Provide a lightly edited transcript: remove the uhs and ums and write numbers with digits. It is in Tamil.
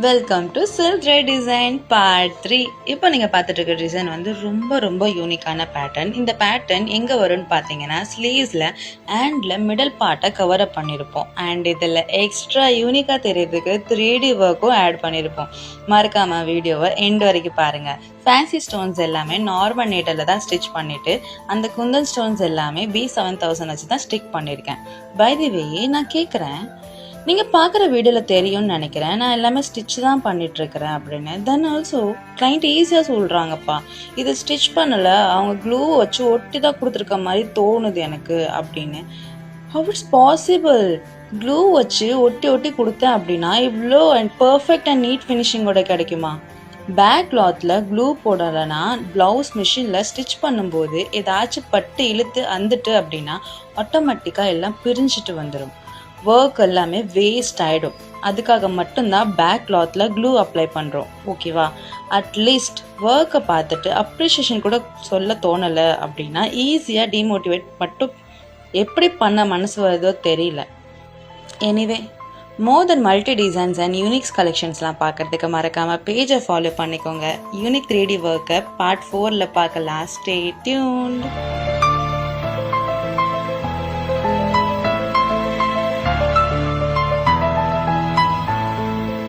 Welcome to silk thread design part 3. இப்போ நீங்கள் பார்த்துட்டு இருக்க டிசைன் வந்து ரொம்ப யூனிக்கான பேட்டர்ன். இந்த பேட்டர்ன் எங்கே வரும்னு பார்த்தீங்கன்னா ஸ்லீவ்ஸில் ஹேண்டில் மிடில் பார்ட்டை கவர் அப் பண்ணியிருப்போம். அண்ட் இதில் எக்ஸ்ட்ரா யூனிக்காக தெரியறதுக்கு 3D ஒர்க்கும் ஆட் பண்ணியிருப்போம். மறக்காமல் வீடியோவை எண்ட் வரைக்கும் பாருங்கள். ஃபேன்சி ஸ்டோன்ஸ் எல்லாமே நார்மல் நீட்டில் தான் ஸ்டிச் பண்ணிவிட்டு அந்த குந்தன் ஸ்டோன்ஸ் எல்லாமே B7000 வச்சு தான் ஸ்டிக் பண்ணியிருக்கேன். பை தி வே நான் கேட்குறேன், நீங்கள் பார்க்குற வீடியோவில் தெரியும்னு நினைக்கிறேன், நான் எல்லாமே ஸ்டிச் தான் பண்ணிகிட்ருக்கிறேன் அப்படின்னு. தென் ஆல்சோ கிளைண்ட் ஈஸியாக சொல்கிறாங்கப்பா, இது ஸ்டிச் பண்ணலை, அவங்க க்ளூ வச்சு ஒட்டி தான் கொடுத்துருக்க மாதிரி தோணுது எனக்கு அப்படின்னு. How it's possible? க்ளூ வச்சு ஒட்டி கொடுத்தேன் அப்படின்னா இவ்வளோ அண்ட் பர்ஃபெக்ட் அண்ட் நீட் ஃபினிஷிங்கோட கிடைக்குமா? பேக் கிளாத்தில் க்ளூ போடலைன்னா ப்ளவுஸ் மிஷினில் ஸ்டிச் பண்ணும்போது ஏதாச்சும் பட்டு இழுத்து வந்துட்டு அப்படின்னா ஆட்டோமேட்டிக்காக எல்லாம் பிரிஞ்சுட்டு வந்துடும். ஒர்க் எல்லாமே வேஸ்ட் ஆகிடும். அதுக்காக மட்டும்தான் பேக் கிளாத்தில் க்ளூ அப்ளை பண்ணுறோம், ஓகேவா? அட்லீஸ்ட் ஒர்க்கை பார்த்துட்டு அப்ரிஷியேஷன் கூட சொல்ல தோணலை அப்படின்னா ஈஸியாக டிமோட்டிவேட் மட்டும் எப்படி பண்ண மனசு வருதோ தெரியல. Anyway, more then multi designs and Unix கலெக்ஷன்ஸ்லாம் பார்க்குறதுக்கு மறக்காமல் பேஜை ஃபாலோ பண்ணிக்கோங்க. யூனிக் 3D ஒர்க்கை பார்ட் 4ல் பார்க்கலாம். Stay tuned.